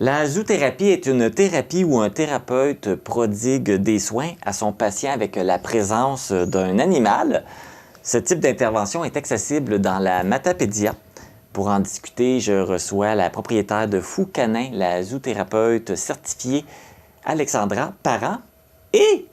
La zoothérapie est une thérapie où un thérapeute prodigue des soins à son patient avec la présence d'un animal. Ce type d'intervention est accessible dans la Matapédia. Pour en discuter, je reçois la propriétaire de Fou Canin, la zoothérapeute certifiée Alexandra Parent et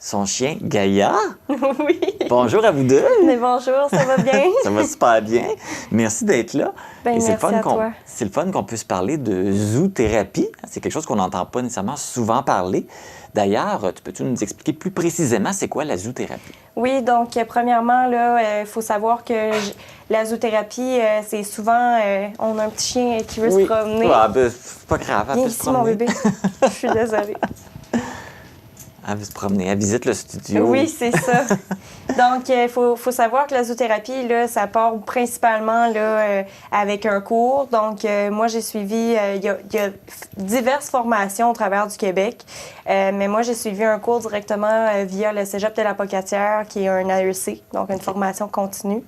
son chien Gaïa. Oui. Bonjour à vous deux. Mais bonjour, ça va bien? Ça va super bien. Merci d'être là. Ben, et merci à toi. C'est le fun qu'on puisse parler de zoothérapie. C'est quelque chose qu'on n'entend pas nécessairement souvent parler. D'ailleurs, peux-tu nous expliquer plus précisément c'est quoi la zoothérapie? Oui, donc premièrement, il faut savoir que la zoothérapie, c'est souvent, on a un petit chien qui veut se promener. Ah, ben, c'est pas grave, elle Viens peut se ici, promener. mon bébé. Je suis désolée. Elle veut se promener, elle visite le studio. Oui, c'est ça. Donc, il faut savoir que la zoothérapie, là, ça part principalement là, avec un cours. Donc, moi, j'ai suivi, il y a diverses formations au travers du Québec, mais moi, j'ai suivi un cours directement via le Cégep de la Pocatière, qui est un AEC, donc une formation continue.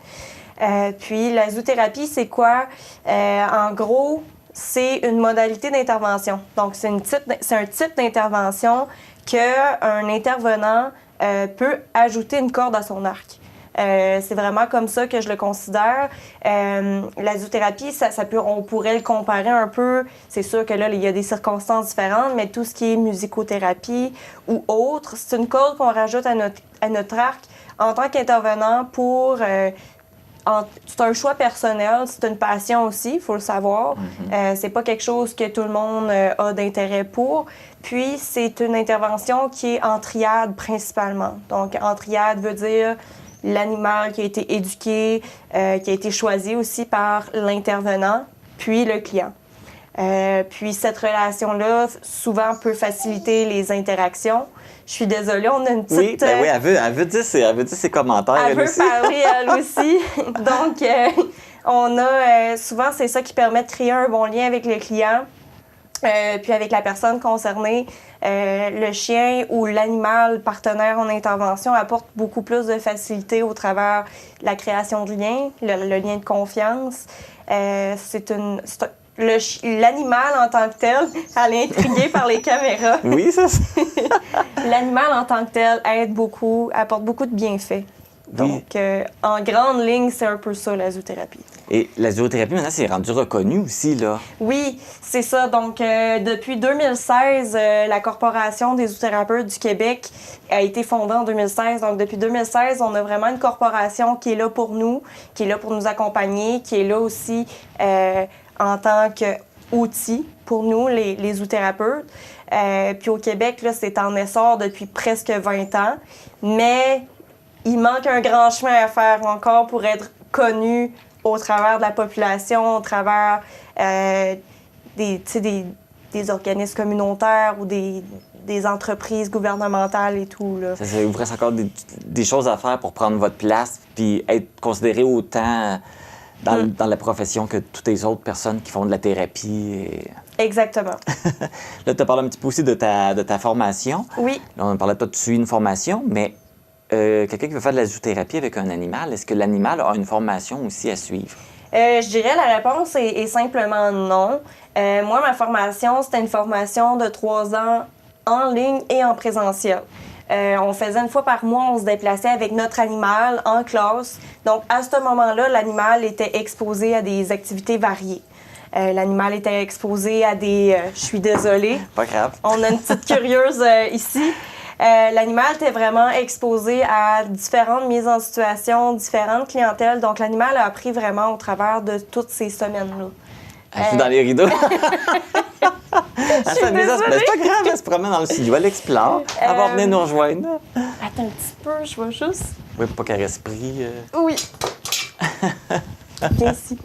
Puis, la zoothérapie, c'est quoi? En gros, c'est une modalité d'intervention. Donc, c'est un type d'intervention qu'un intervenant peut ajouter une corde à son arc. C'est vraiment comme ça que je le considère. La zoothérapie, on pourrait le comparer un peu. C'est sûr que là, il y a des circonstances différentes, mais tout ce qui est musicothérapie ou autre, c'est une corde qu'on rajoute à notre arc en tant qu'intervenant pour... c'est un choix personnel, c'est une passion aussi, il faut le savoir. C'est pas quelque chose que tout le monde a d'intérêt pour. Puis, c'est une intervention qui est en triade principalement. Donc, en triade veut dire l'animal qui a été éduqué, qui a été choisi aussi par l'intervenant, puis le client. Puis, cette relation-là, souvent, peut faciliter les interactions. Je suis désolée, on a une petite... Oui, ben oui, elle veut dire ses commentaires, elle veut aussi. parler, elle aussi. Donc, on a... souvent, c'est ça qui permet de créer un bon lien avec le client, puis avec la personne concernée. Le chien ou l'animal partenaire en intervention apporte beaucoup plus de facilité au travers de la création du lien, le lien de confiance. L'animal en tant que tel, elle est intriguée par les caméras. Oui, ça. L'animal en tant que tel aide beaucoup, apporte beaucoup de bienfaits. Donc, en grande ligne, c'est un peu ça, la zoothérapie. Et la zoothérapie, maintenant, c'est rendu reconnu aussi, là. Oui, c'est ça. Donc, depuis 2016, la Corporation des zoothérapeutes du Québec a été fondée en 2016. Donc, depuis 2016, on a vraiment une corporation qui est là pour nous, qui est là pour nous accompagner, qui est là aussi en tant qu'outil pour nous, les zoothérapeutes. Puis au Québec, là, c'est en essor depuis presque 20 ans. Mais il manque un grand chemin à faire encore pour être connu au travers de la population, au travers des organismes communautaire ou des entreprises gouvernementales et tout. Là. Ça vous reste encore des choses à faire pour prendre votre place puis être considéré autant dans la profession que toutes les autres personnes qui font de la thérapie. Exactement. Là, tu as parlé un petit peu aussi de ta formation. Oui. Là, on parlait de toi, tu suis une formation, mais quelqu'un qui veut faire de la zoothérapie avec un animal, est-ce que l'animal a une formation aussi à suivre? Je dirais la réponse est simplement non. Moi, ma formation, c'était une formation de 3 ans en ligne et en présentiel. On faisait une fois par mois, on se déplaçait avec notre animal en classe. Donc, à ce moment-là, l'animal était exposé à des activités variées. L'animal était exposé à des... je suis désolée. Pas grave. On a une petite curieuse ici. L'animal était vraiment exposé à différentes mises en situation, différentes clientèles. Donc, l'animal a appris vraiment au travers de toutes ces semaines-là. Je suis dans les rideaux. Je suis désolée. C'est pas grave, elle se promène dans le studio, elle explore. Elle va venir nous rejoindre. Attends un petit peu, je vais juste... Oui, pas qu'elle respire. Oui. Viens ici.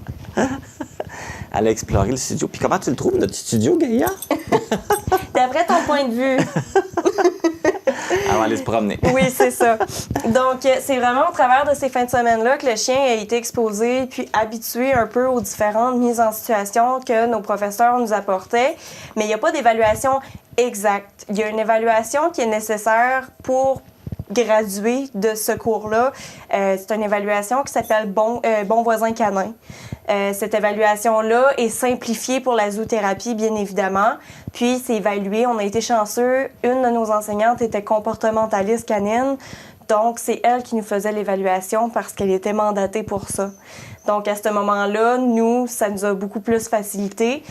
Elle a exploré le studio. Puis comment tu le trouves, notre studio, Gaïa? D'après ton point de vue. Elle va aller se promener. Oui, c'est ça. Donc, c'est vraiment au travers de ces fins de semaine-là que le chien a été exposé puis habitué un peu aux différentes mises en situation que nos professeurs nous apportaient. Mais il n'y a pas d'évaluation exacte. Il y a une évaluation qui est nécessaire pour gradués de ce cours-là. C'est une évaluation qui s'appelle Bon voisin canin. Cette évaluation-là est simplifiée pour la zoothérapie, bien évidemment. Puis, c'est évalué. On a été chanceux. Une de nos enseignantes était comportementaliste canine. Donc, c'est elle qui nous faisait l'évaluation parce qu'elle était mandatée pour ça. Donc, à ce moment-là, nous, ça nous a beaucoup plus facilité.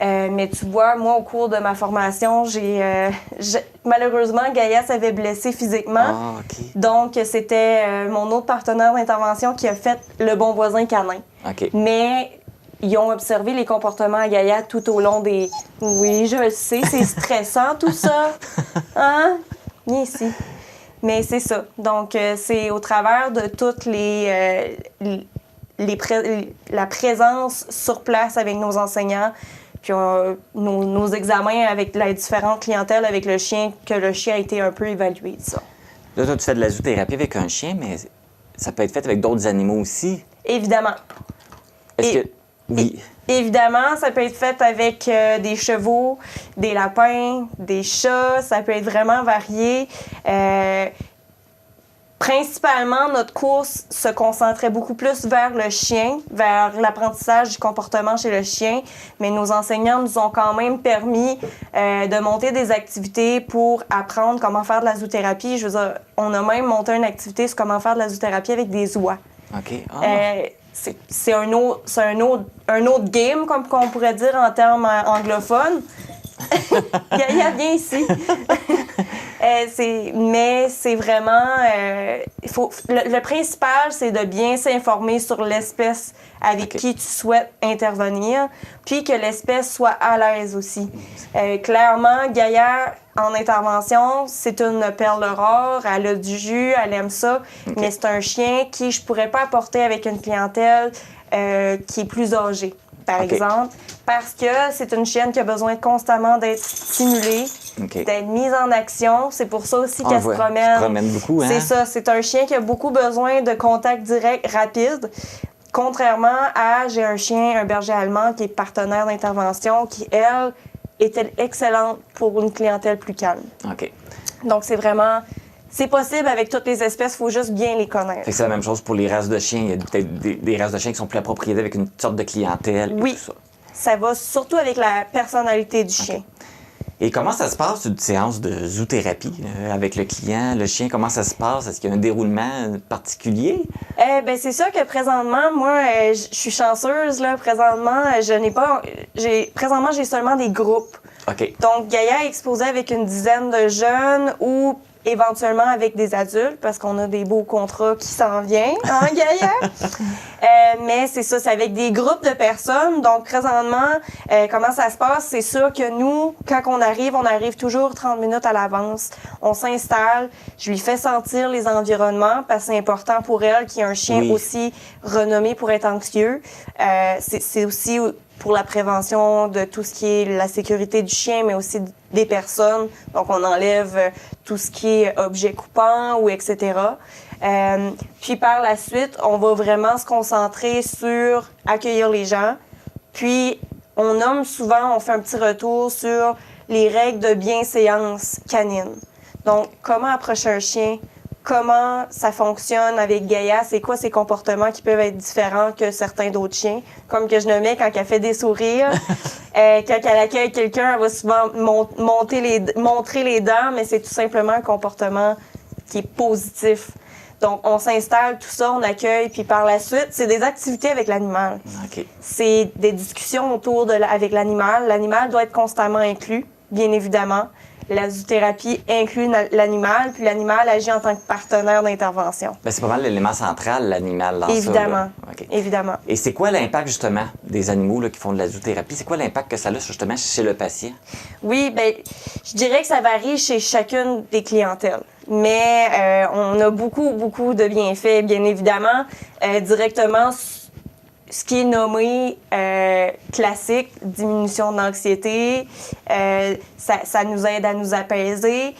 Mais tu vois, moi, au cours de ma formation, malheureusement, Gaïa s'avait blessé physiquement. Ah, OK. Donc, c'était mon autre partenaire d'intervention qui a fait le bon voisin canin. OK. Mais ils ont observé les comportements à Gaïa tout au long des... Oui, je le sais, c'est stressant tout ça. Hein? Viens ici. Mais c'est ça. Donc, c'est au travers de toutes la présence sur place avec nos enseignants, puis nos examens avec la différente clientèle avec le chien, que le chien a été un peu évalué, ça. Là, toi, tu fais de la zoothérapie avec un chien, mais ça peut être fait avec d'autres animaux aussi. Évidemment. Est-ce que... Oui. Évidemment, ça peut être fait avec des chevaux, des lapins, des chats, ça peut être vraiment varié. Principalement, notre cours se concentrait beaucoup plus vers le chien, vers l'apprentissage du comportement chez le chien, mais nos enseignants nous ont quand même permis de monter des activités pour apprendre comment faire de la zoothérapie. Je veux dire, on a même monté une activité sur comment faire de la zoothérapie avec des oies. OK. Ah. C'est un autre game, comme on pourrait dire en termes anglophones. Gaïa, viens ici. Mais c'est vraiment... le principal, c'est de bien s'informer sur l'espèce avec qui tu souhaites intervenir, puis que l'espèce soit à l'aise aussi. Clairement, Gaïa, en intervention, c'est une perle rare, elle a du jus, elle aime ça, mais c'est un chien qui je pourrais pas apporter avec une clientèle qui est plus âgée, par exemple, parce que c'est une chienne qui a besoin constamment d'être stimulée, d'être mise en action. C'est pour ça aussi qu'elle se promène. Elle se promène beaucoup, hein? C'est ça. C'est un chien qui a beaucoup besoin de contact direct, rapide. Contrairement à, j'ai un chien, un berger allemand qui est partenaire d'intervention, qui, elle, était excellente pour une clientèle plus calme. OK. Donc, c'est vraiment... C'est possible avec toutes les espèces, il faut juste bien les connaître. Fait que c'est la même chose pour les races de chiens. Il y a peut-être des races de chiens qui sont plus appropriées avec une sorte de clientèle. Oui, et tout ça. Ça va surtout avec la personnalité du chien. Et comment ça se passe, une séance de zoothérapie avec le client, le chien? Comment ça se passe? Est-ce qu'il y a un déroulement particulier? Ben c'est sûr que présentement, moi, je suis chanceuse. Là, présentement, présentement, j'ai seulement des groupes. OK. Donc, Gaïa est exposée avec une dizaine de jeunes ou éventuellement avec des adultes, parce qu'on a des beaux contrats qui s'en viennent, hein, Gaïa? Mais c'est ça, c'est avec des groupes de personnes. Donc, présentement, comment ça se passe? C'est sûr que nous, quand on arrive toujours 30 minutes à l'avance. On s'installe, je lui fais sentir les environnements, parce que c'est important pour elle qu'il y ait un chien aussi renommé pour être anxieux. C'est aussi pour la prévention de tout ce qui est la sécurité du chien, mais aussi des personnes. Donc, on enlève tout ce qui est objet coupant ou etc. Puis, par la suite, on va vraiment se concentrer sur accueillir les gens. Puis, on fait un petit retour sur les règles de bienséance canine. Donc, comment approcher un chien? Comment ça fonctionne avec Gaïa? C'est quoi ces comportements qui peuvent être différents que certains d'autres chiens? Comme que je nommais quand elle fait des sourires. Quand elle accueille quelqu'un, elle va souvent montrer les dents, mais c'est tout simplement un comportement qui est positif. Donc, on s'installe, tout ça, on accueille, puis par la suite, c'est des activités avec l'animal. OK. C'est des discussions avec l'animal. L'animal doit être constamment inclus, bien évidemment. La zoothérapie inclut l'animal, puis l'animal agit en tant que partenaire d'intervention. Bien, c'est pas mal l'élément central, l'animal, dans évidemment, ça. Okay. Évidemment. Et c'est quoi l'impact, justement, des animaux qui font de la zoothérapie? C'est quoi l'impact que ça a, justement, chez le patient? Oui, bien, je dirais que ça varie chez chacune des clientèles. Mais on a beaucoup, beaucoup de bienfaits, bien évidemment. Directement, ce qui est nommé classique, diminution d'anxiété, ça nous aide à nous apaiser.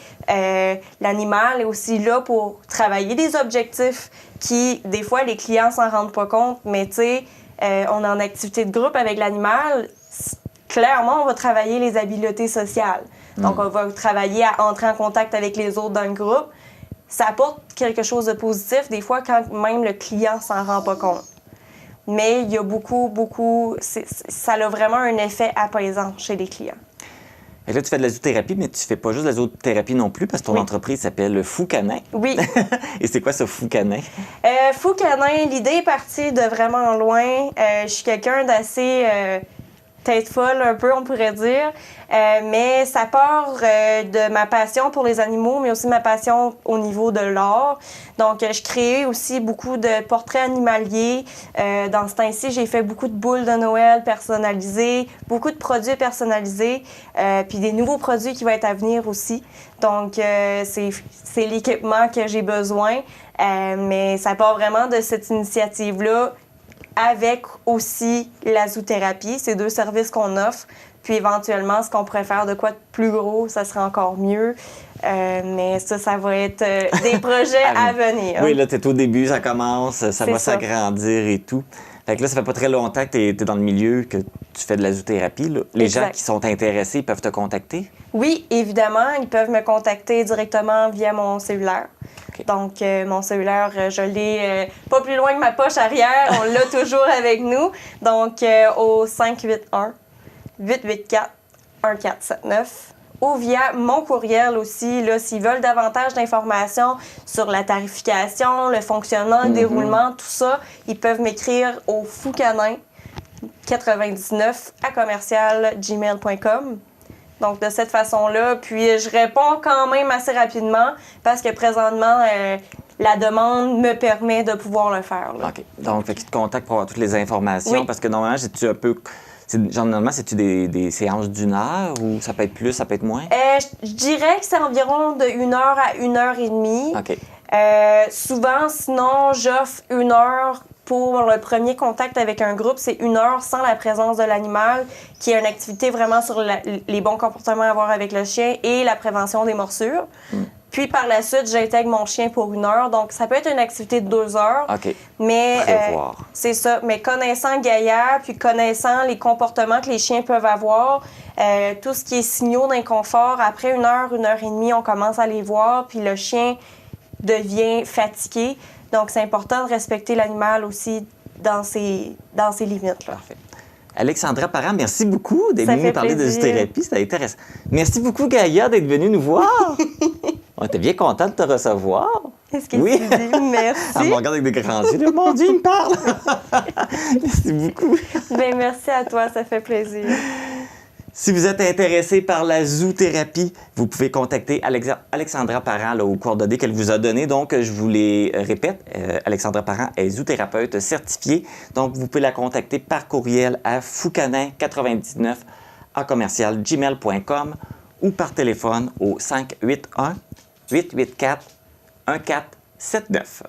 L'animal est aussi là pour travailler des objectifs qui, des fois, les clients s'en rendent pas compte, mais tu sais, on est en activité de groupe avec l'animal. Clairement, on va travailler les habiletés sociales. Donc, on va travailler à entrer en contact avec les autres dans le groupe. ça apporte quelque chose de positif, des fois, quand même le client s'en rend pas compte. Mais il y a ça a vraiment un effet apaisant chez les clients. Et là, tu fais de la zoothérapie, mais tu fais pas juste de la zoothérapie non plus, parce que ton entreprise s'appelle Fou Canin. Oui. Et c'est quoi ce Fou Canin? Fou Canin, l'idée est partie de vraiment loin. Je suis quelqu'un d'assez tête folle, un peu, on pourrait dire. Mais ça part de ma passion pour les animaux, mais aussi ma passion au niveau de l'art. Donc, je crée aussi beaucoup de portraits animaliers. Dans ce temps-ci, j'ai fait beaucoup de boules de Noël personnalisées, beaucoup de produits personnalisés, puis des nouveaux produits qui vont être à venir aussi. Donc, c'est l'équipement que j'ai besoin. Mais ça part vraiment de cette initiative-là, avec aussi la zoothérapie. C'est 2 services qu'on offre. Puis éventuellement, ce qu'on pourrait faire de quoi de plus gros, ça serait encore mieux. Mais ça va être des projets à venir. Oui, là, tu es au début, ça commence, ça va s'agrandir et tout. Fait que là, ça fait pas très longtemps que tu es dans le milieu, que tu fais de la zoothérapie. Là. Les gens qui sont intéressés peuvent te contacter? Oui, évidemment. Ils peuvent me contacter directement via mon cellulaire. Okay. Donc, mon cellulaire, je l'ai pas plus loin que ma poche arrière. On l'a toujours avec nous. Donc, au 581-884-1479 ou via mon courriel aussi, là, s'ils veulent davantage d'informations sur la tarification, le fonctionnement, le déroulement, tout ça, ils peuvent m'écrire au foucanin99@gmail.com. Donc, de cette façon-là, puis je réponds quand même assez rapidement parce que présentement, la demande me permet de pouvoir le faire. Là. OK. Donc, ils te contactent pour avoir toutes les informations parce que normalement, c'est-tu un peu... Généralement, c'est-tu des séances d'1 heure ou ça peut être plus, ça peut être moins? Je dirais que c'est environ de 1 heure à 1 heure et demie. OK. Souvent, sinon, j'offre 1 heure pour le premier contact avec un groupe. C'est 1 heure sans la présence de l'animal, qui est une activité vraiment sur les bons comportements à avoir avec le chien et la prévention des morsures. Puis par la suite, j'intègre mon chien pour 1 heure. Donc, ça peut être une activité de 2 heures. OK. Mais c'est ça. Mais connaissant Gaïa, puis connaissant les comportements que les chiens peuvent avoir, tout ce qui est signaux d'inconfort, après 1 heure et demie, on commence à les voir. Puis le chien devient fatigué. Donc, c'est important de respecter l'animal aussi dans ses limites. Là. Parfait. Alexandra Parent, merci beaucoup d'être venue nous parler de zoothérapie. C'était intéressant. Merci beaucoup, Gaïa, d'être venue nous voir. On était bien content de te recevoir. Est-ce que tu dis merci? Elle me regarde avec des grands yeux. Mon Dieu, il me parle. Merci beaucoup. Bien, merci à toi, ça fait plaisir. Si vous êtes intéressé par la zoothérapie, vous pouvez contacter Alexandra Parent là, aux coordonnées qu'elle vous a données. Donc, je vous les répète, Alexandra Parent est zoothérapeute certifiée. Donc, vous pouvez la contacter par courriel à foucanin99@gmail.com ou par téléphone au 581-884-1479.